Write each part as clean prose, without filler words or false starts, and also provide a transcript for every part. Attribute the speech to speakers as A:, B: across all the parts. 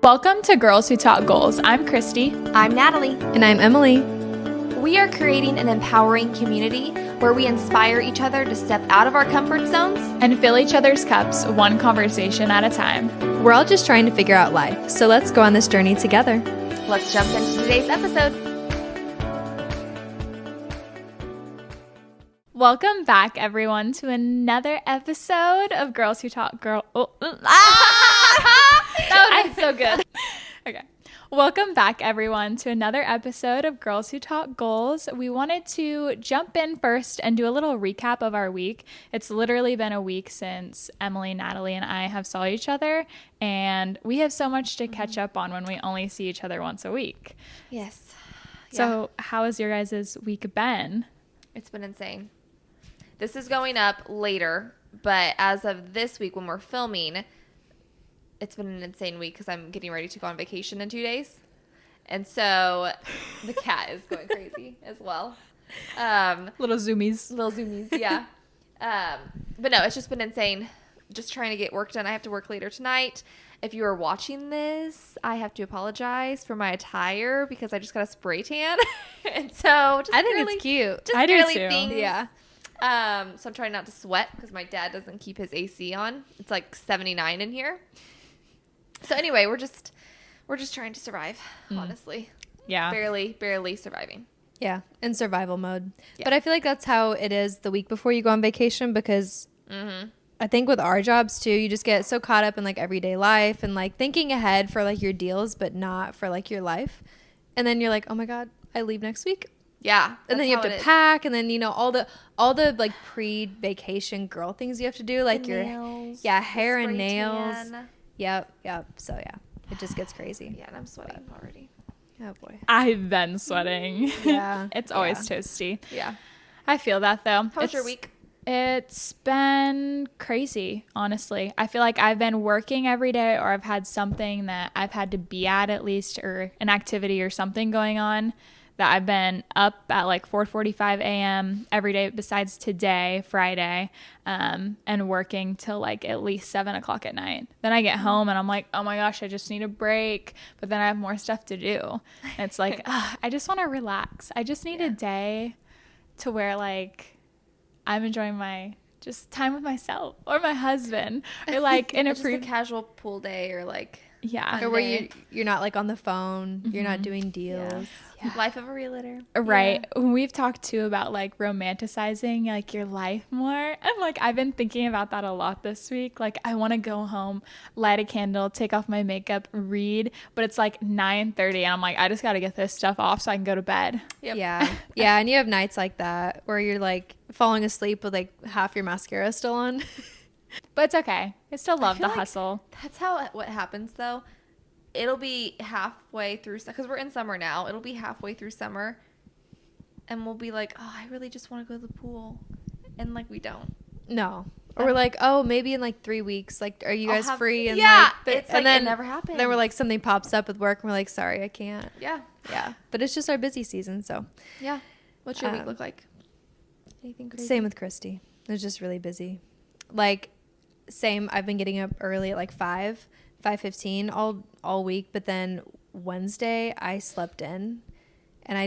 A: Welcome to Girls Who Talk Goals. I'm Kristy.
B: I'm Natalie.
C: And I'm Emilie.
B: We are creating an empowering community where we inspire each other to step out of our comfort zones
A: And fill each other's cups one conversation at a time.
C: We're all just trying to figure out life, so let's go on this journey together.
B: Let's jump into today's episode.
A: Welcome back, everyone, to another episode of Girls Who Talk
B: That would be so good.
A: Okay. Welcome back, everyone, to another episode of Girls Who Talk Goals. We wanted to jump in first and do a little recap of our week. It's literally been a week since Emilie, Natalie, and I have saw each other, and we have so much to catch up on when we only see each other once a week.
B: Yes.
A: So how has your guys' week been?
B: It's been insane. This is going up later, but as of this week when we're filming, it's been an insane week because I'm getting ready to go on vacation in 2 days. And so the cat is going crazy as well.
A: Little zoomies.
B: Little zoomies, yeah. But no, it's just been insane. Just trying to get work done. I have to work later tonight. If you are watching this, I have to apologize for my attire because I just got a spray tan. And so just
C: I think it's cute.
B: Just
A: I do
B: girly
A: too.
B: things.
C: Yeah.
B: So I'm trying not to sweat because my dad doesn't keep his AC on. It's like 79 in here. So anyway, we're just trying to survive, honestly.
A: Yeah.
B: Barely surviving.
C: Yeah, in survival mode.
B: Yeah.
C: But I feel like that's how it is the week before you go on vacation because I think with our jobs too, you just get so caught up in like everyday life and like thinking ahead for like your deals, but not for like your life. And then you're like, oh my God, I leave next week.
B: Yeah.
C: And then you have to pack, and then, you know, all the like pre-vacation girl things you have to do, like
B: The
C: your
B: nails,
C: hair
B: the
C: and
B: spray
C: nails.
B: tan.
C: Yep. So yeah, it just gets crazy.
B: Yeah, and I'm sweating already.
C: Oh boy.
A: I've been sweating.
C: Yeah.
A: It's always toasty.
B: Yeah.
A: I feel that, though.
B: How was your week?
A: It's been crazy, honestly. I feel like I've been working every day, or I've had something that I've had to be at least, or an activity or something going on, that I've been up at like 4:45 a.m. every day besides today, Friday, and working till like at least 7 o'clock at night. Then I get home and I'm like, oh my gosh, I just need a break. But then I have more stuff to do. And it's like, I just want to relax. I just need a day to where like I'm enjoying my just time with myself or my husband, or like in a
B: Just a casual pool day, or like
C: Or where you're not like on the phone, you're not doing deals.
B: life of a realtor.
A: Right. When we've talked too about like romanticizing like your life more, and like I've been thinking about that a lot this week. Like I want to go home, light a candle, take off my makeup, read, but it's like 9:30 and I'm like, I just got to get this stuff off so I can go to bed.
B: Yep.
C: Yeah. Yeah. And you have nights like that where you're like falling asleep with like half your mascara still on.
A: But it's okay. I still love the
B: feel like
A: hustle.
B: That's how what happens though. It'll be halfway through because we're in summer now. It'll be halfway through summer, and we'll be like, "Oh, I really just want to go to the pool," and like we don't.
C: No. Or we're like, oh, maybe in like 3 weeks. Like, are you guys free? And
B: yeah,
C: like,
B: it's like it never happens.
C: Then we're like, something pops up with work, and we're like, sorry, I can't.
B: Yeah,
C: Yeah. But it's just our busy season, so.
B: yeah. What's your week look like? Anything crazy?
C: Same with Kristy. It was just really busy. Like, same. I've been getting up early at like 5:15 all week, but then Wednesday I slept in, and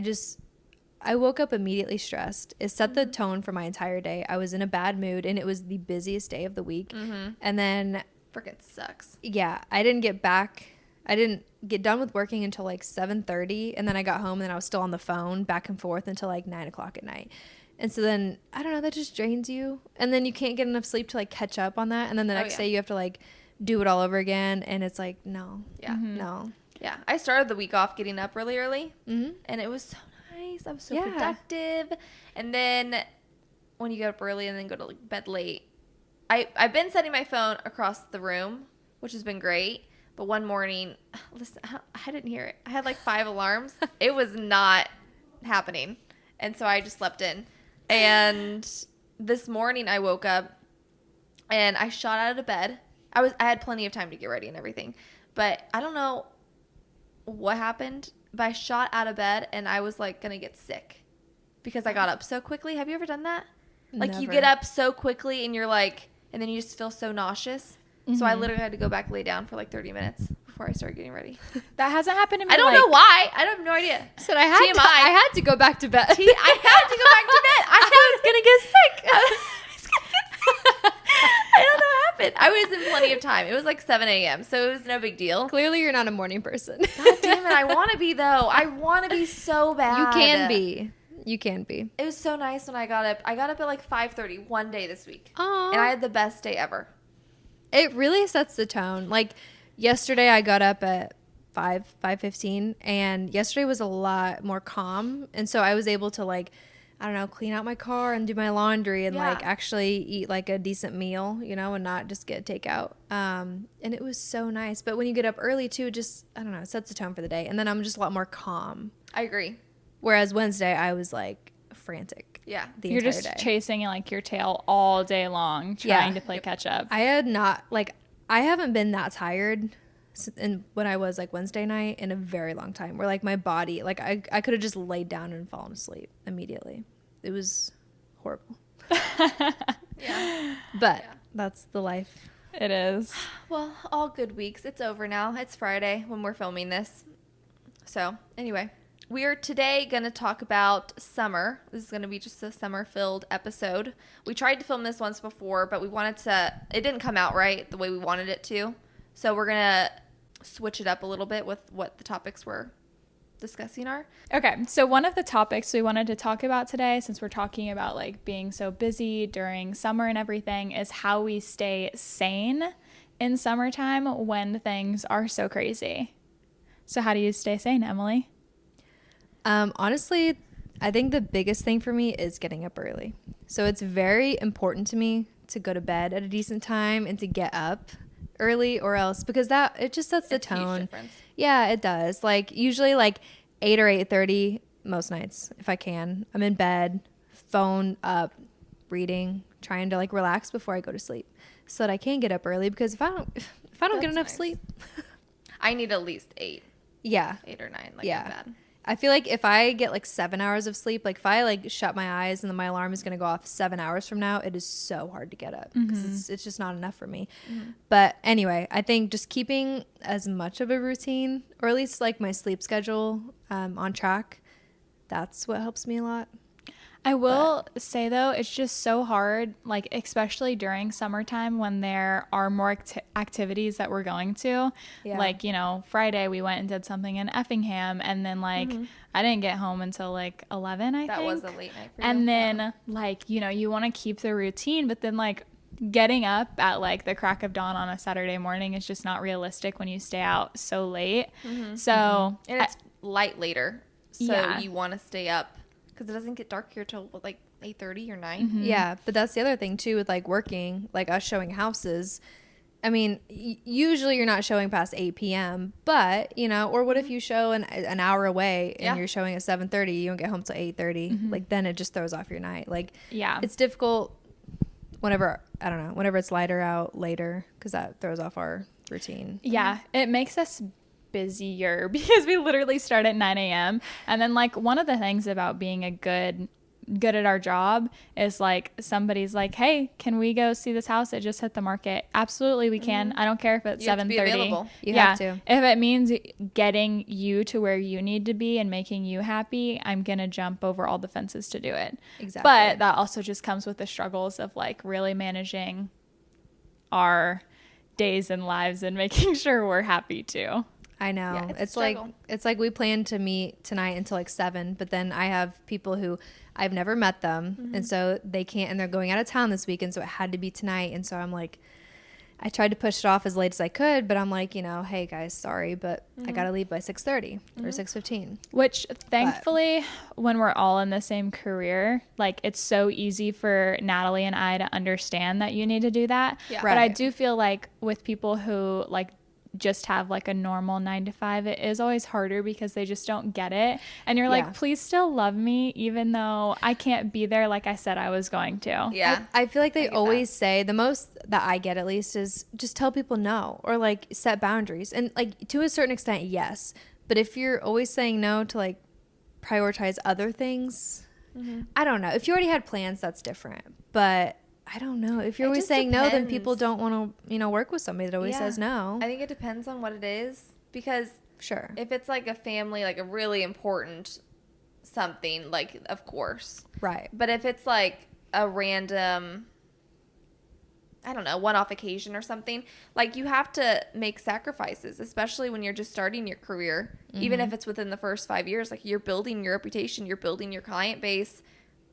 C: I woke up immediately stressed. It set the tone for my entire day. I was in a bad mood, and it was the busiest day of the week. And then
B: Frickin' sucks.
C: yeah, I didn't get done with working until like 7:30, and then I got home and then I was still on the phone back and forth until like 9 o'clock at night. And so then, I don't know, that just drains you. And then you can't get enough sleep to like catch up on that. And then the next day you have to like do it all over again. And it's like, no.
B: Yeah.
C: No.
B: Yeah. I started the week off getting up really early. And it was so nice. I was so productive. And then when you get up early and then go to like bed late, I've been setting my phone across the room, which has been great. But one morning, listen, I didn't hear it. I had like 5 alarms. It was not happening. And so I just slept in. And this morning I woke up and I shot out of bed. I had plenty of time to get ready and everything. But I don't know what happened, but I shot out of bed and I was like going to get sick because I got up so quickly. Have you ever done that? Like you get up so quickly and you're like, and then you just feel so nauseous. So I literally had to go back lay down for like 30 minutes before I started getting ready.
A: That hasn't happened to me.
B: I don't know why. I have no idea.
C: So I had to go back to bed.
B: I had to go back to bed. I was gonna get sick. I don't know what happened. I was in plenty of time. It was like 7 a.m. So it was no big deal.
C: Clearly, you're not a morning person.
B: God damn it! I want to be though. I want to be so bad.
C: You can be. You can be.
B: It was so nice when I got up. I got up at like 5:30 one day this week.
C: Aww.
B: And I had the best day ever.
C: It really sets the tone. Like yesterday I got up at 5:15 and yesterday was a lot more calm. And so I was able to like, I don't know, clean out my car and do my laundry and like actually eat like a decent meal, you know, and not just get takeout. And it was so nice. But when you get up early too, just, I don't know, it sets the tone for the day. And then I'm just a lot more calm.
B: I agree.
C: Whereas Wednesday I was like frantic.
B: Yeah.
A: You're just
C: day.
A: chasing like your tail all day long, trying to play catch up.
C: I haven't been that tired when I was like Wednesday night in a very long time, where like my body, like I could have just laid down and fallen asleep immediately. It was horrible.
B: Yeah.
C: But that's the life.
A: It is.
B: Well, all good weeks. It's over now. It's Friday when we're filming this. So anyway, we are today going to talk about summer. This is going to be just a summer-filled episode. We tried to film this once before, but it didn't come out right the way we wanted it to. So we're going to switch it up a little bit with what the topics we're discussing are.
A: Okay, so one of the topics we wanted to talk about today, since we're talking about like being so busy during summer and everything, is how we stay sane in summertime when things are so crazy. So how do you stay sane, Emilie?
C: Honestly, I think the biggest thing for me is getting up early. So it's very important to me to go to bed at a decent time and to get up early, or else, because it just sets the tone. Yeah, it does. Like usually like 8 or 8:30 most nights, if I can. I'm in bed, phone up, reading, trying to like relax before I go to sleep so that I can get up early, because if I don't get enough sleep,
B: I need at least 8.
C: Yeah.
B: 8 or 9, like bad.
C: I feel like if I get like 7 hours of sleep, like if I like shut my eyes and then my alarm is going to go off 7 hours from now, it is so hard to get up because it's just not enough for me. But anyway, I think just keeping as much of a routine, or at least like my sleep schedule on track, that's what helps me a lot.
A: I will say though, it's just so hard, like especially during summertime when there are more activities that we're going to. Yeah. Like, you know, Friday we went and did something in Effingham, and then like I didn't get home until like 11, I think.
B: That was a late night for you.
A: And then like, you know, you want to keep the routine, but then like getting up at like the crack of dawn on a Saturday morning is just not realistic when you stay out so late. So
B: and it's light later, so you want to stay up. Because it doesn't get dark here till like 8:30 or 9.
C: Yeah, but that's the other thing too with like working, like us showing houses. I mean, usually you're not showing past 8 p.m. But you know, or what if you show an hour away and you're showing at 7:30, you don't get home till 8:30? Like then it just throws off your night. Like it's difficult whenever it's lighter out later, because that throws off our routine.
A: Yeah, it makes us busier because we literally start at 9 a.m. And then like one of the things about being a good at our job is like somebody's like, hey, can we go see this house that just hit the market? Absolutely we can. I don't care if it's 7:30.
C: You have to.
A: If it means getting you to where you need to be and making you happy, I'm gonna jump over all the fences to do it.
C: Exactly.
A: But that also just comes with the struggles of like really managing our days and lives and making sure we're happy too.
C: I know.
B: Yeah,
C: it's like we plan to meet tonight until like 7, but then I have people who I've never met them, and so they can't, and they're going out of town this weekend, so it had to be tonight. And so I'm like, I tried to push it off as late as I could, but I'm like, you know, hey guys, sorry, but I gotta leave by 6:30 or 6:15.
A: Which thankfully, when we're all in the same career, like it's so easy for Natalie and I to understand that you need to do that. Yeah. But I do feel like with people who like just have like a normal 9 to 5, it is always harder because they just don't get it, and you're like, please still love me even though I can't be there like I said I was going to.
C: I feel like they always say, the most that I get at least is just tell people no, or like set boundaries, and like to a certain extent yes, but if you're always saying no to like prioritize other things, I don't know, if you already had plans that's different, but I don't know. If you're
B: It
C: always
B: just
C: saying no, then
B: depends.
C: people don't want to, work with somebody that always says no.
B: I think it depends on what it is, because
C: Sure.
B: if it's like a family, like a really important something, like, of course.
C: Right.
B: But if it's like a random, I don't know, one-off occasion or something, like, you have to make sacrifices, especially when you're just starting your career. Even if it's within the first 5 years, like, you're building your reputation, you're building your client base.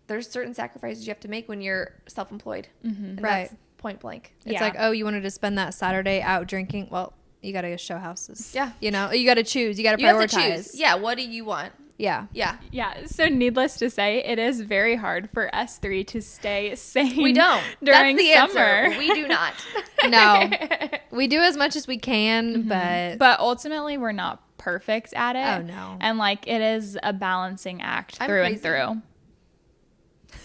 B: There's certain sacrifices you have to make when you're self-employed. And
C: Right.
B: that's point blank.
C: It's like, oh, you wanted to spend that Saturday out drinking? Well, you got to go show houses.
B: Yeah.
C: You got to choose. You got to
B: You have to
C: prioritize.
B: choose. Yeah, what do you want?
C: Yeah.
B: Yeah.
A: Yeah. So needless to say, it is very hard for us three to stay sane.
B: We don't.
A: During
B: That's the
A: summer.
B: answer. We do not.
C: No. We do as much as we can,
A: But ultimately, we're not perfect at it.
C: Oh, no.
A: And like, it is a balancing act
B: I'm
A: through
B: crazy.
A: and through.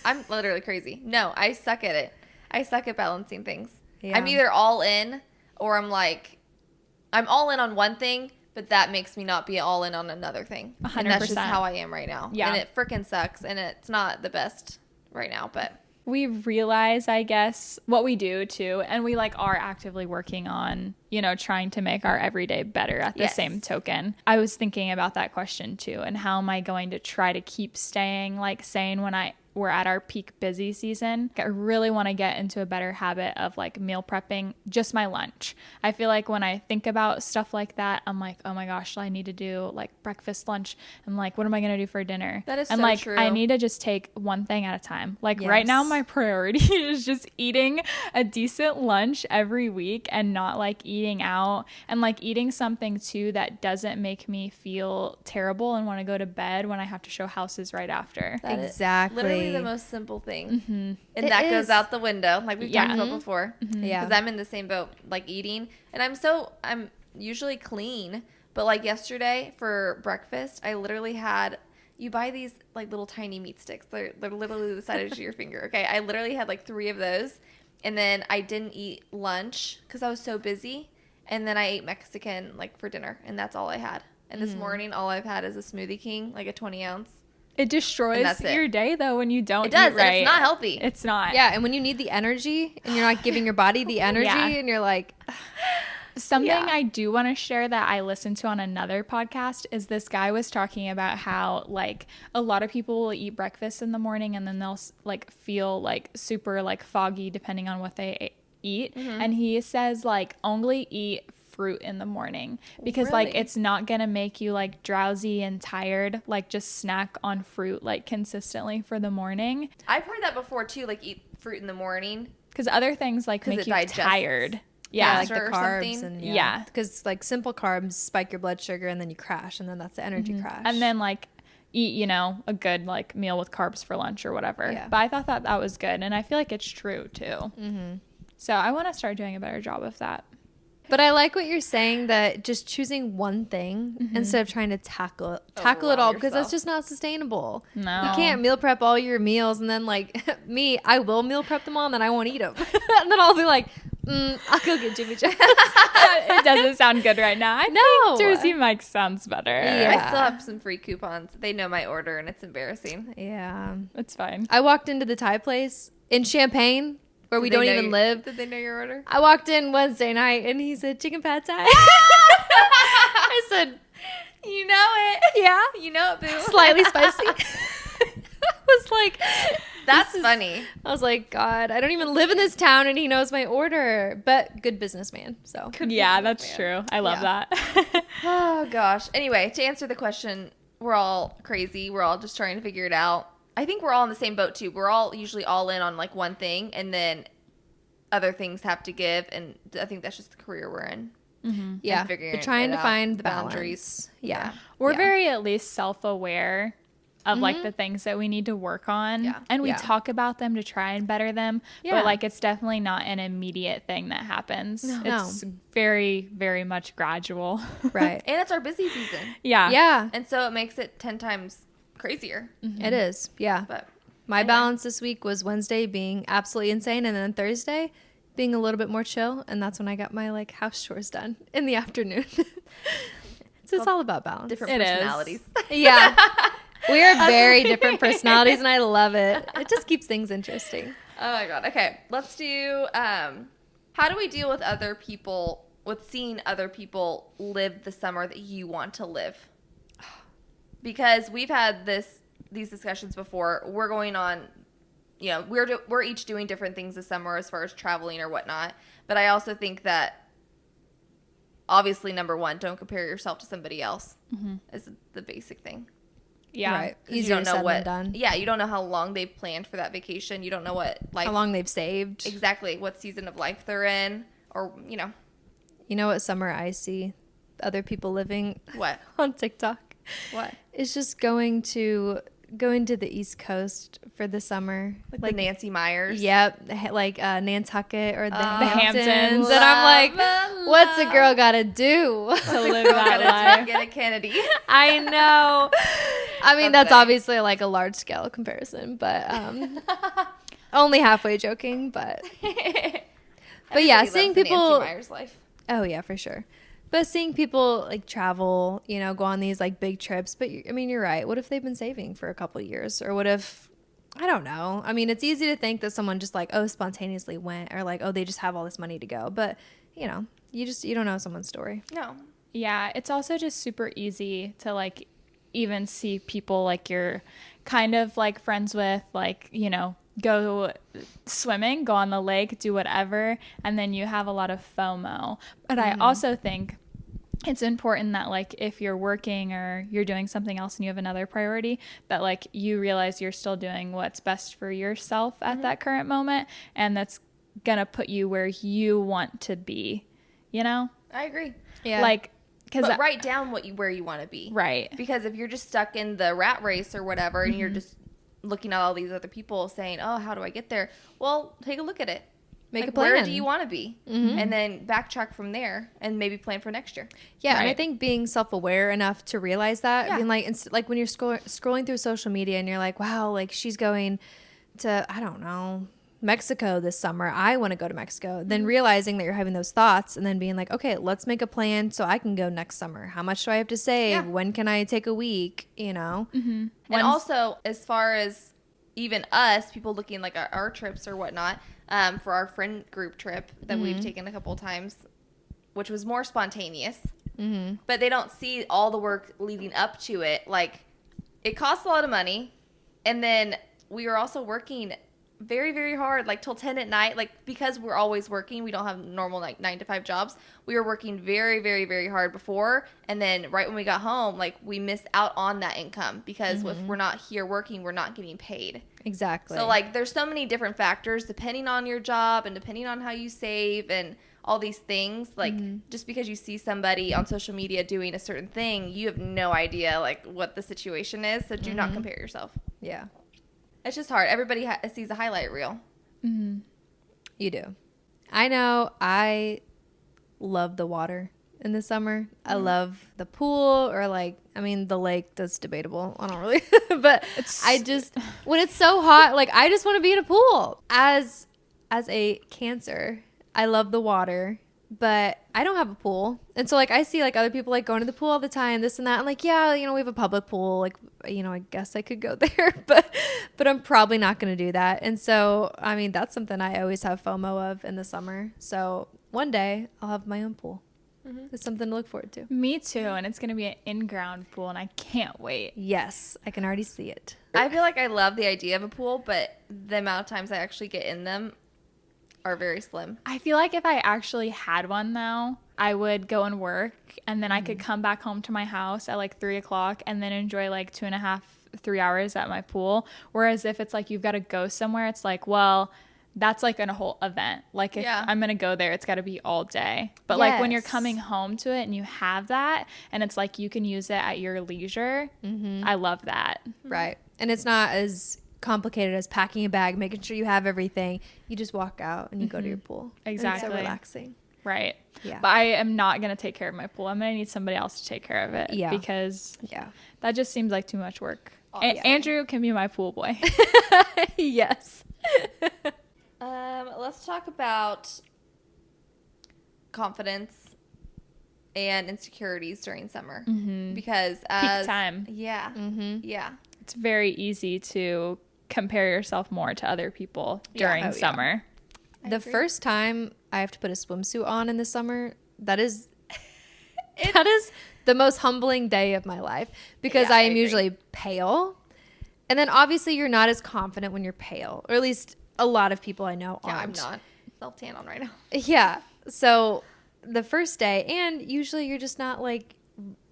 B: I'm literally crazy. No, I suck at it. I suck at balancing things.
C: Yeah.
B: I'm either all in, or I'm all in on one thing, but that makes me not be all in on another thing.
A: 100%.
B: And that's just how I am right now.
A: Yeah.
B: And it freaking sucks, and it's not the best right now, but
A: We realize, I guess, what we do too, and we like are actively working on, trying to make our everyday better at the
B: Yes.
A: same token. I was thinking about that question too, and how am I going to try to keep staying like sane when we're at our peak busy season. I really want to get into a better habit of like meal prepping just my lunch. I feel like when I think about stuff like that, I'm like, oh my gosh, I need to do like breakfast, lunch, and like, what am I going to do for dinner?
B: That is
A: and
B: so
A: like,
B: true.
A: I need to just take one thing at a time. Like right now,
C: Yes.
A: my priority is just eating a decent lunch every week and not like eating out, and like eating something too that doesn't make me feel terrible and want to go to bed when I have to show houses right after.
B: that is
C: Exactly.
B: literally the most simple thing. And
C: It
B: that
C: is.
B: goes out the window, like we've
A: Yeah.
B: talked about before.
C: Yeah.
B: Because I'm in the same boat, like eating. And I'm usually clean. But like yesterday for breakfast, I literally had, you buy these like little tiny meat sticks. They're literally the size of your finger. Okay. I literally had like 3 of those. And then I didn't eat lunch because I was so busy. And then I ate Mexican like for dinner. And that's all I had. And this morning, all I've had is a Smoothie King, like a 20 ounce.
A: It destroys
B: And that's it.
A: your day though when you don't
B: It does.
A: eat right.
B: And it's not healthy.
A: It's not.
C: Yeah, and when you need the energy and you're not giving your body the energy
A: Yeah.
C: and you're like,
A: Something
B: Yeah.
A: I do want to share that I listened to on another podcast is this guy was talking about how like a lot of people will eat breakfast in the morning and then they'll like feel like super like foggy depending on what they eat. And he says like only eat fruit in the morning because like
B: Really?
A: it's not gonna make you like drowsy and tired. Like just snack on fruit like consistently for the morning,
B: I've heard that before too, like eat fruit in the morning.
A: because other things like
B: 'Cause
A: make
B: it
A: you
B: digests.
A: tired.
C: yeah,
A: Yeah.
C: like the
B: or
C: carbs
B: something.
C: and
A: Yeah.
C: because like simple carbs spike your blood sugar and then you crash and then that's the energy crash.
A: And then like eat, a good like meal with carbs for lunch or whatever.
C: Yeah.
A: But I thought that was good. And I feel like it's true too. So I want to start doing a better job of that.
C: But I like what you're saying, that just choosing one thing instead of trying to tackle it all,
B: Overwhelm
C: because that's
B: yourself.
C: just not sustainable.
A: No.
C: You can't meal prep all your meals and then like me, I will meal prep them all and then I won't eat them. And then I'll be like, I'll go get Jimmy John's.
A: It doesn't sound good right now. I
C: No.
A: think Jersey Mike's sounds better.
C: Yeah.
B: I still have some free coupons. They know my order, and it's embarrassing.
C: Yeah.
A: It's fine.
C: I walked into the Thai place in Champaign where we
B: Did
C: don't
B: they know
C: even live.
B: Did they know your order?
C: I walked in Wednesday night and he said chicken pad thai. I said,
B: You know it.
C: yeah,
B: You know it, boo.
C: slightly spicy. I was like,
B: That's funny.
C: I was like, God, I don't even live in this town and he knows my order. But good businessman. So
A: Yeah, that's true. I love
C: Yeah.
A: that.
B: Oh, gosh. Anyway, to answer the question, we're all crazy. We're all just trying to figure it out. I think we're all in the same boat, too. We're all usually all in on, like, one thing, and then other things have to give, and I think that's just the career we're in.
C: yeah,
B: And figuring
C: we're trying
B: it
C: to
B: out,
C: find
B: the
C: boundaries.
B: boundaries.
C: Yeah.
A: We're
C: Yeah.
A: very at least self-aware of like the things that we need to work on,
B: Yeah.
A: and we
C: Yeah.
A: talk about them to try and better them.
C: Yeah.
A: But like it's definitely not an immediate thing that happens. It's very, very much gradual.
C: Right.
B: And it's our busy season.
A: Yeah.
C: Yeah,
B: And so it makes it 10 times crazier.
C: it is. Yeah.
B: But
C: My
B: anyway.
C: balance this week was Wednesday being absolutely insane and then Thursday being a little bit more chill. And that's when I got my like house chores done in the afternoon. So it's all about balance.
B: different
A: It is.
B: personalities.
C: Yeah. We are very different personalities and I love it. It just keeps things interesting.
B: Oh my God. Okay. Let's do, how do we deal with other people, with seeing other people live the summer that you want to live? Because we've had these discussions before. We're going on, you know, we're each doing different things this summer as far as traveling or whatnot. But I also think that obviously, number one, don't compare yourself to somebody else is the basic thing.
A: Yeah.
C: Right.
B: You don't know what, done. Yeah, you don't know how long they've planned for that vacation. You don't know what, like,
C: how long they've saved.
B: Exactly. What season of life they're in, or, you know.
C: You know what summer I see other people living?
B: What?
C: On TikTok.
B: What?
C: It's just going to the East Coast for the summer.
B: Like the Nancy Myers?
C: Yep. Like Nantucket or the
A: Hamptons.
C: And I'm like, what's a girl got to do
A: to live that life?
B: Get a Kennedy.
C: I know. I mean, that's
B: Okay.
C: obviously like a large scale comparison, but only halfway joking. But yeah, seeing people.
B: Nancy Myers life.
C: Oh yeah, for sure. But seeing people like travel, you know, go on these like big trips. But I mean, you're right. What if they've been saving for a couple of years, or what if, I don't know. I mean, it's easy to think that someone just like, oh, spontaneously went, or like, oh, they just have all this money to go. But you know, you don't know someone's story.
B: No.
A: Yeah, it's also just super easy to like even see people like you're kind of like friends with, like, you know, go swimming, go on the lake, do whatever, and then you have a lot of FOMO. But I also think it's important that like if you're working or you're doing something else and you have another priority, that like you realize you're still doing what's best for yourself at that current moment, and that's gonna put you where you want to be, you know?
B: I agree.
C: Yeah.
B: But write down where you want to be.
A: Right.
B: Because if you're just stuck in the rat race or whatever, and you're just looking at all these other people saying, oh, how do I get there? Well, take a look at it.
C: Make
B: like,
C: a plan.
B: Where do you want to be? And then backtrack from there and maybe plan for next year.
C: Yeah,
A: Right.
C: and I think being self-aware enough to realize that,
B: Yeah.
C: being like, like when you're scrolling through social media and you're like, wow, like she's going to, I don't know, Mexico this summer. I want to go to Mexico. Then realizing that you're having those thoughts and then being like, okay, let's make a plan so I can go next summer. How much do I have to save?
B: Yeah.
C: When can I take a week? You know?
B: And also, as far as even us, people looking like our trips or whatnot, for our friend group trip that we've taken a couple of times, which was more spontaneous, but they don't see all the work leading up to it. Like, it costs a lot of money, and then we were also working very, very hard, like till 10 at night, like because we're always working, we don't have normal like 9 to 5 jobs. We were working very, very, very hard before, and then right when we got home, like we missed out on that income because if we're not here working, we're not getting paid.
C: Exactly.
B: So like there's so many different factors depending on your job and depending on how you save and all these things. Like just because you see somebody on social media doing a certain thing, you have no idea like what the situation is. So do not compare yourself.
C: Yeah.
B: It's just hard. Everybody sees a highlight reel.
C: You do. I know I love the water in the summer. I love the pool, or like, I mean, the lake, that's debatable. I don't really, but I just, when it's so hot, like I just want to be in a pool. As a Cancer, I love the water, but I don't have a pool. And so like I see like other people like going to the pool all the time, this and that. I'm like, yeah, you know, we have a public pool. Like, you know, I guess I could go there, but I'm probably not going to do that. And so, I mean, that's something I always have FOMO of in the summer. So one day I'll have my own pool. It's something to look forward to.
A: Me too, and it's going to be an in-ground pool, and I can't wait.
C: Yes, I can already see it.
B: I feel like I love the idea of a pool, but the amount of times I actually get in them are very slim.
A: I feel like if I actually had one, though, I would go and work, and then I could come back home to my house at like 3 o'clock and then enjoy like 2.5, 3 hours at my pool. Whereas if it's like you've got to go somewhere, it's like, well, that's like a whole event. Like if I'm going to go there, it's got to be all day. But like when you're coming home to it and you have that and it's like you can use it at your leisure, I love that.
C: Right. And it's not as complicated as packing a bag, making sure you have everything. You just walk out and you go to your pool.
A: Exactly.
C: And it's so relaxing.
A: Right.
C: Yeah.
A: But I am not going to take care of my pool. I'm going to need somebody else to take care of it.
C: Yeah.
A: Because
C: Yeah.
A: that just seems like too much work.
C: Yeah.
A: Andrew can be my pool boy.
C: Yes.
B: Let's talk about confidence and insecurities during summer. Because as
A: Peak time.
B: Yeah. Yeah.
A: It's very easy to compare yourself more to other people during summer.
C: The first time I have to put a swimsuit on in the summer, that is the most humbling day of my life, because I am usually pale. And then obviously you're not as confident when you're pale, or at least a lot of people I know aren't.
B: I'm not. Self-tan on right now.
C: Yeah. So the first day, and usually you're just not like,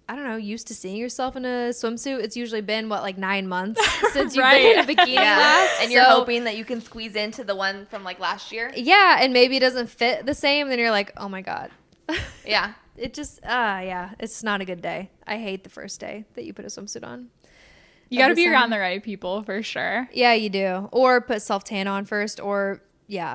C: I don't know, used to seeing yourself in a swimsuit. It's usually been 9 months since you've been in a bikini last.
B: And you're hoping that you can squeeze into the one from like last year.
C: Yeah. And maybe it doesn't fit the same. Then you're like, oh my God.
B: Yeah.
C: It just, it's not a good day. I hate the first day that you put a swimsuit on.
A: You got to be around the right people for sure.
C: Yeah, you do. Or put self-tan on first, or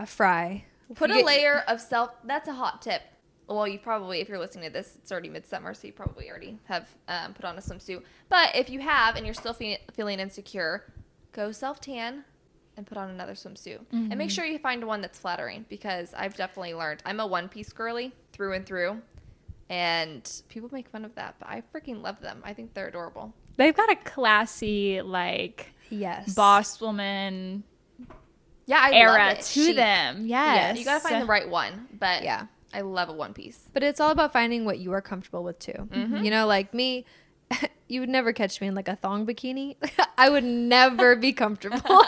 C: fry.
B: Put a layer of that's a hot tip. Well, you probably, if you're listening to this, it's already midsummer, so you probably already have put on a swimsuit. But if you have and you're still feeling insecure, go self-tan and put on another swimsuit. Mm-hmm. And make sure you find one that's flattering, because I've definitely learned. I'm a one-piece girly through and through, and people make fun of that, but I freaking love them. I think they're adorable.
A: They've got a classy, boss woman era to them. Yes.
B: Yeah, you got to find the right one, but I love a one piece.
C: But it's all about finding what you are comfortable with too. Mm-hmm. You know, like me, you would never catch me in like a thong bikini. I would never be comfortable.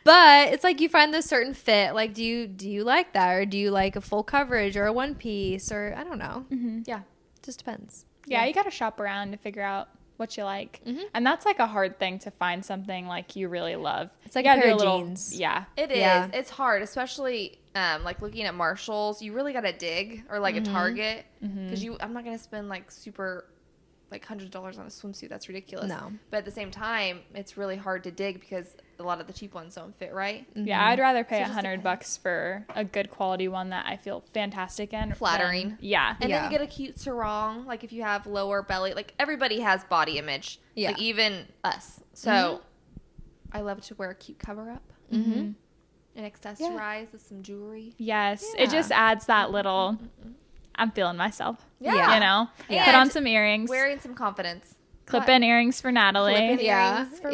C: But it's like you find this certain fit. Like, do you like that, or do you like a full coverage or a one piece, or I don't know.
A: Mm-hmm.
C: Yeah, just depends.
A: Yeah, you got to shop around to figure out what you like. Mm-hmm. And that's like a hard thing, to find something like you really love.
C: It's like a pair of jeans.
A: Yeah.
B: It is. Yeah. It's hard, especially like looking at Marshalls. You really got to dig, or like a Target, because I'm not going to spend like super like $100 on a swimsuit. That's ridiculous.
C: No.
B: But at the same time, it's really hard to dig because a lot of the cheap ones don't fit right.
A: Mm-hmm. Yeah, I'd rather pay $100 for a good quality one that I feel fantastic in.
B: Flattering.
A: Yeah.
B: And then you get a cute sarong, like if you have lower belly. Like everybody has body image. Yeah. Like even us. So I love to wear a cute cover up. Mm-hmm. And accessorize with some jewelry.
A: Yes. Yeah. It just adds that little... I'm feeling myself.
B: Yeah.
A: You know?
B: Yeah.
A: Put on some earrings.
B: Wearing some confidence.
A: Clip-in earrings for Natalie.
B: Clip-in earrings for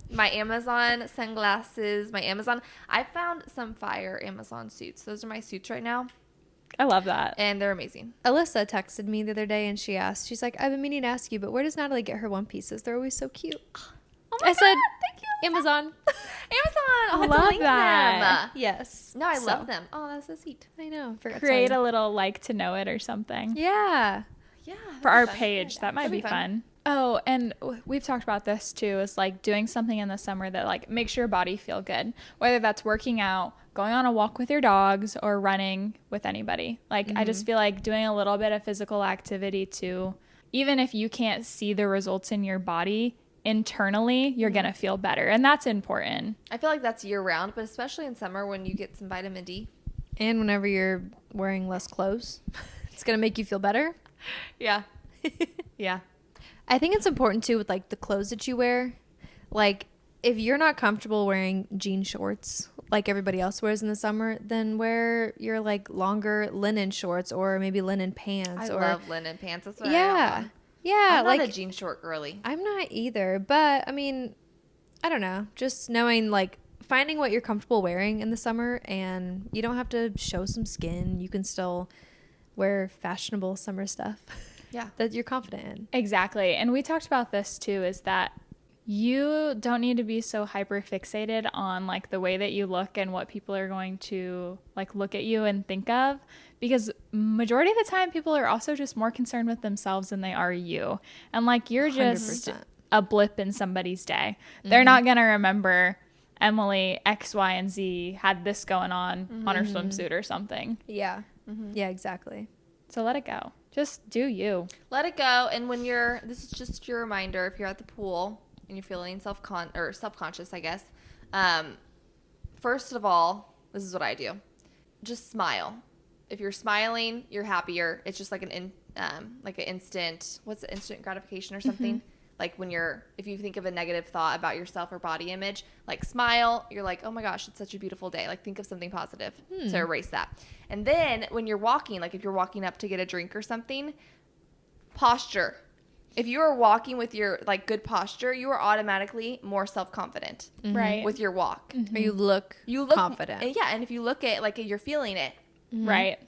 B: my Amazon sunglasses. I found some fire Amazon suits. Those are my suits right now.
A: I love that.
B: And they're amazing.
C: Alyssa texted me the other day and she asked, she's like, I've been meaning to ask you, but where does Natalie get her one pieces? They're always so cute.
B: Oh my God,
C: said,
B: thank you.
C: Amazon.
B: I
A: love that.
B: Them.
C: Yes.
B: No, I love them. Oh, that's so sweet.
C: I know.
A: Create a little like to know it or something.
C: Yeah.
B: Yeah.
A: For our page. That might be fun. Oh, and we've talked about this too, is like doing something in the summer that like makes your body feel good, whether that's working out, going on a walk with your dogs, or running with anybody. Like, I just feel like doing a little bit of physical activity too, even if you can't see the results in your body, internally, you're going to feel better. And that's important.
B: I feel like that's year round, but especially in summer when you get some vitamin D.
C: And whenever you're wearing less clothes, it's going to make you feel better.
B: Yeah. Yeah.
C: I think it's important too with like the clothes that you wear. Like, if you're not comfortable wearing jean shorts like everybody else wears in the summer, then wear your like longer linen shorts, or maybe linen pants.
B: I love linen pants. That's what
C: I am. Yeah.
B: I'm not a jean short girly.
C: I'm not either. But I mean, I don't know. Just knowing, like, finding what you're comfortable wearing in the summer, and you don't have to show some skin. You can still wear fashionable summer stuff.
B: Yeah.
C: That you're confident in.
A: Exactly. And we talked about this too, is that you don't need to be so hyper fixated on like the way that you look and what people are going to like look at you and think of, because majority of the time people are also just more concerned with themselves than they are you. And like, you're just 100%. A blip in somebody's day. They're not going to remember Emilie X, Y, and Z had this going on her swimsuit or something.
C: Yeah. Yeah, exactly.
A: So let it go. Just do you.
B: Let it go. And when this is just your reminder, if you're at the pool and you're feeling self-conscious, I guess. First of all, this is what I do. Just smile. If you're smiling, you're happier. It's just like an instant, what's it, instant gratification or something? Like if you think of a negative thought about yourself or body image, like smile, you're like, oh my gosh, it's such a beautiful day. Like, think of something positive to erase that. And then when you're walking, like if you're walking up to get a drink or something, posture. if you are walking with your like good posture, you are automatically more self-confident
A: Right.
B: with your walk.
C: Or you look confident.
B: And yeah, and if you look at like you're feeling it.
A: Right.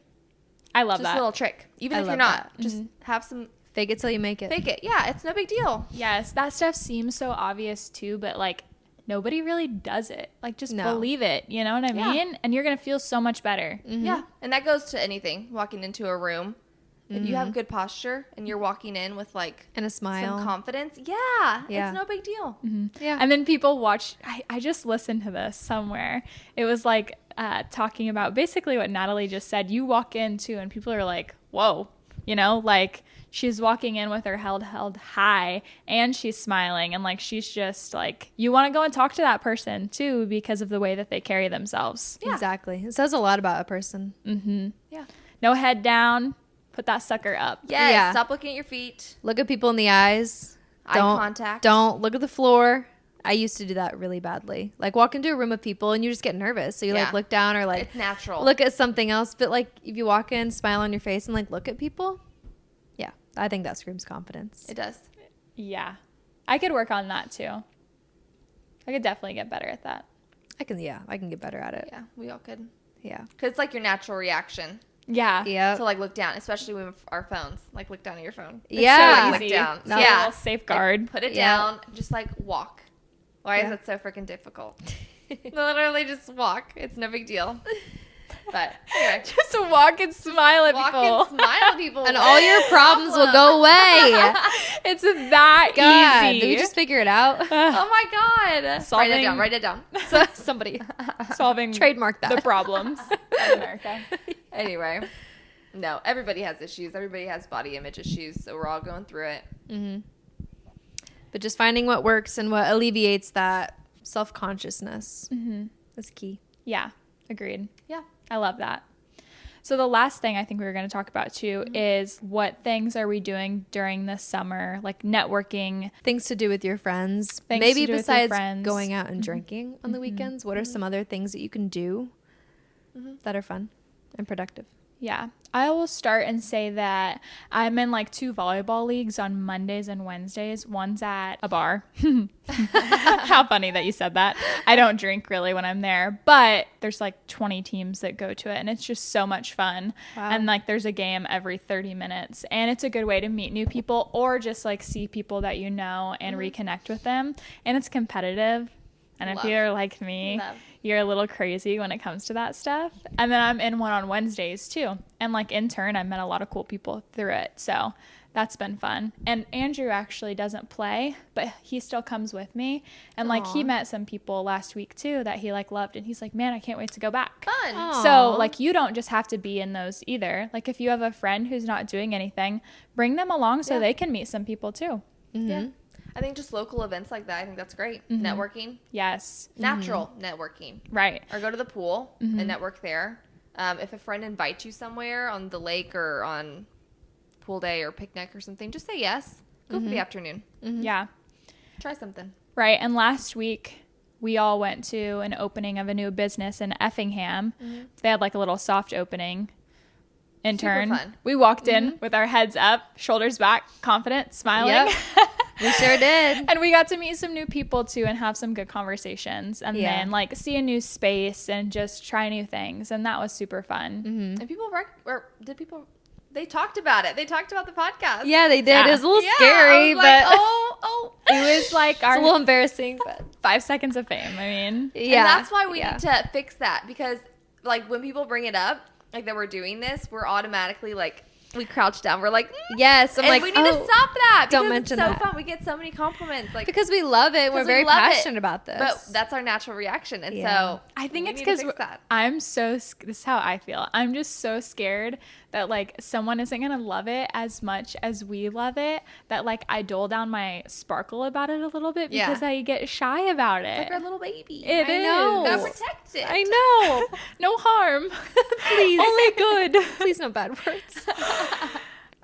A: I love
B: Just
A: that.
B: a little trick. Even
C: I
B: if you're
C: love
B: not, just have some
C: Fake it till you make it.
B: fake it. Yeah, it's no big deal.
A: Yes, that stuff seems so obvious too, but like nobody really does it. Like just believe it, you know what I mean? And you're going to feel so much better.
B: Yeah, and that goes to anything. Walking into a room, if you have good posture and you're walking in with like
C: And a smile.
B: some confidence, yeah,
C: Yeah.
B: it's no big deal.
C: Yeah.
A: And then people watch, I just listened to this somewhere. It was like talking about basically what Natalie just said. You walk in too and people are like, whoa, you know, like she's walking in with her head held high and she's smiling and like she's just like, you want to go and talk to that person too because of the way that they carry themselves.
B: Yeah.
C: Exactly. It says a lot about a person.
B: Yeah.
A: No head down, put that sucker up.
B: Yes.
C: Yeah.
B: Stop looking at your feet.
C: Look at people in the eyes.
B: Eye contact.
C: Don't look at the floor. I used to do that really badly. Like walk into a room of people and you just get nervous. So you like look down or like
B: it's natural.
C: look at something else. But like if you walk in, smile on your face and like look at people. Yeah. I think that screams confidence.
B: It does.
A: Yeah. I could work on that too. I could definitely get better at that.
C: I can get better at it.
B: Yeah, we all could.
C: Yeah.
B: Because it's like your natural reaction
A: Yeah.
C: Yeah.
B: to like look down, especially with our phones. Like look down at your phone.
C: Yeah.
A: So
B: Look
A: easy.
B: down.
A: No,
B: Yeah.
A: little safeguard.
B: Like, put it
C: Yeah.
B: down. Just like walk. Why is that so freaking difficult? Literally just walk. It's no big deal. But anyway,
A: Just walk and smile at
B: walk
A: people.
B: and smile at people.
C: And all your problems will go away.
A: It's that
C: God,
A: easy.
C: did we just figure it out?
B: Oh my God.
A: Solving-
B: Write it down.
C: So somebody
A: solving
C: trademark that.
A: the problems in America.
B: Anyway, no, everybody has issues. Everybody has body image issues. So we're all going through it.
C: But just finding what works and what alleviates that self-consciousness is key.
A: Yeah, agreed.
B: Yeah.
A: I love that. So the last thing I think we were going to talk about too is what things are we doing during the summer, like networking.
C: Things to do with your friends.
A: Things
C: Maybe
A: to do with your
C: besides
A: friends.
C: going out and drinking on the weekends, what are some other things that you can do that are fun and productive?
A: Yeah. I will start and say that I'm in like 2 volleyball leagues on Mondays and Wednesdays. One's at a bar. How funny that you said that. I don't drink really when I'm there, but there's like 20 teams that go to it and it's just so much fun.
C: Wow.
A: And like there's a game every 30 minutes and it's a good way to meet new people or just like see people that you know and reconnect with them. And it's competitive. And if
B: Love.
A: you're like me,
B: Love.
A: you're a little crazy when it comes to that stuff. And then I'm in one on Wednesdays too. And like in turn, I've met a lot of cool people through it. So that's been fun. And Andrew actually doesn't play, but he still comes with me. And like he met some people last week too that he like loved. And he's like, man, I can't wait to go back.
B: Fun.
C: Aw.
A: So like you don't just have to be in those either. Like if you have a friend who's not doing anything, bring them along so they can meet some people too.
B: Yeah. I think just local events like that, I think that's great. Networking.
A: Yes.
B: Natural networking.
A: Right.
B: Or go to the pool and network there. If a friend invites you somewhere on the lake or on pool day or picnic or something, just say yes. Go for the afternoon.
A: Yeah.
B: Try something.
A: Right. And last week, we all went to an opening of a new business in Effingham. They had like a little soft opening. Intern.
B: fun.
A: We walked in with our heads up, shoulders back, confident, smiling.
C: Yep. We sure did.
A: And we got to meet some new people too and have some good conversations and
C: Yeah.
A: then like see a new space and just try new things. And that was super fun.
B: And people they talked about it. They talked about the podcast.
C: Yeah, they did.
A: Yeah.
C: It was a little
B: Yeah,
C: scary,
B: I was
C: but
B: like, oh.
A: It was like
C: it's
A: our
C: a little embarrassing. But
A: 5 seconds of fame. I mean,
C: yeah,
B: And that's why we
C: yeah.
B: need to fix that because like when people bring it up, like that we're doing this, we're automatically like we crouch down. We're like,
C: Yes, I'm
B: and
C: like,
B: we need to stop that.
C: don't
B: because
C: mention
B: it's so
C: that.
B: fun. We get so many compliments, like
C: because we love it. We're
B: because we
C: very
B: love it.
C: passionate about this.
B: But that's our natural reaction, and
C: Yeah.
B: so
A: I think
B: we
A: it's
B: need to
A: because
B: fix that.
A: I'm so, this is how I feel. I'm just so scared that like someone isn't going to love it as much as we love it, that like I dole down my sparkle about it a little bit
B: Yeah.
A: because I get shy about it.
B: Like our little baby.
A: It
C: I know.
A: is.
B: Gotta protect it.
C: I know.
A: No harm.
C: Please.
A: Only good.
C: Please, no bad words.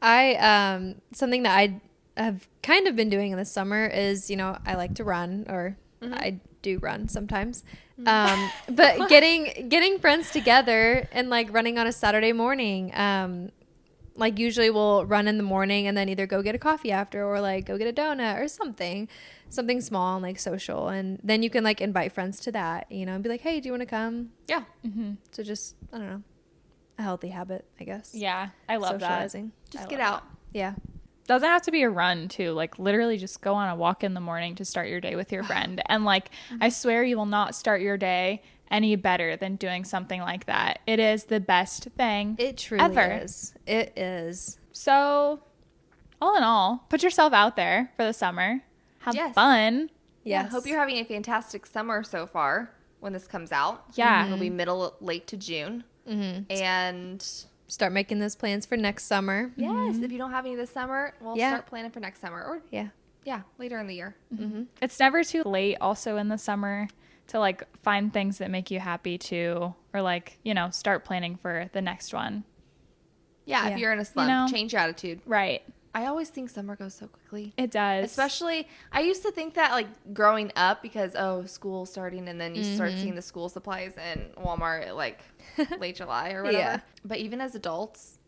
C: I something that I have kind of been doing in the summer is, you know, I like to run, or I do run sometimes. But getting friends together and like running on a Saturday morning, Like usually we'll run in the morning and then either go get a coffee after or like go get a donut or something small and like social. And then you can like invite friends to that, you know, and be like, hey, do you want to come?
B: Yeah.
C: So just, I don't know, a healthy habit, I guess.
A: Yeah, I love
C: Socializing.
B: Just get out.
C: Yeah.
A: Doesn't have to be a run too. Like literally just go on a walk in the morning to start your day with your friend. And like I swear you will not start your day any better than doing something like that. It is the best thing
C: It truly
A: ever.
C: is. It is.
A: So all in all, put yourself out there for the summer. Have
B: Yes.
A: fun.
B: Yeah.
C: Yes.
B: Hope you're having a fantastic summer so far when this comes out.
A: Yeah.
B: It'll be late to June. And
C: Start making those plans for next summer.
B: yes, if you don't have any this summer, we'll
C: Yeah.
B: start planning for next summer or
C: Yeah.
B: later in the year.
A: It's never too late also in the summer to like find things that make you happy too, or like, you know, start planning for the next one.
B: Yeah,
C: Yeah.
B: if you're in a slump,
A: know?
B: change your attitude.
A: Right.
B: I always think summer goes so quickly.
A: It does.
B: Especially, I used to think that like growing up because, school's starting and then you start seeing the school supplies in Walmart at like late July or whatever.
C: Yeah.
B: But even as adults,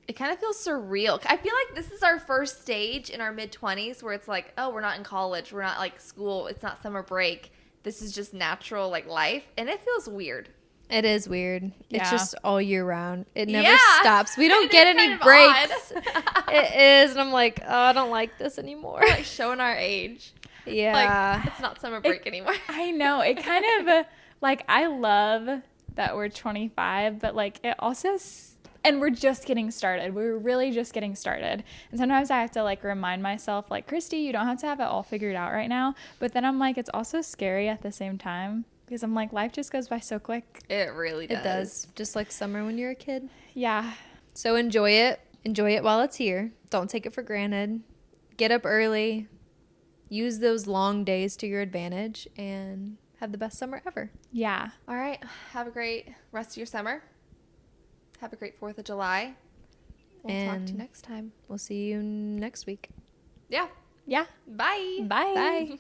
B: it kind of feels surreal. I feel like this is our first stage in our mid-20s where it's like, oh, we're not in college. We're not like school. It's not summer break. This is just natural like life. And it feels weird.
C: It is weird.
A: Yeah.
C: It's just all year round. It never
B: Yeah.
C: stops. We don't
B: It
C: get
B: is
C: any
B: kind of
C: breaks.
B: odd.
C: It is. And I'm like, oh, I don't like this anymore.
B: Like showing our age.
C: Yeah.
B: Like, it's not summer break anymore.
A: I know. It kind of like I love that we're 25, but like it also and we're just getting started. We're really just getting started. And sometimes I have to like remind myself like, Kristy, you don't have to have it all figured out right now. But then I'm like, it's also scary at the same time because I'm like, life just goes by so quick.
B: It really does.
C: It does. Just like summer when you're a kid.
A: Yeah.
C: So enjoy it. Enjoy it while it's here. Don't take it for granted. Get up early. Use those long days to your advantage and have the best summer ever.
A: Yeah.
B: All right. Have a great rest of your summer. Have a great 4th of July. We'll talk to you
C: And-
B: next time.
C: We'll see you next week.
B: Yeah.
A: Yeah.
B: Bye.
A: Bye.
C: Bye.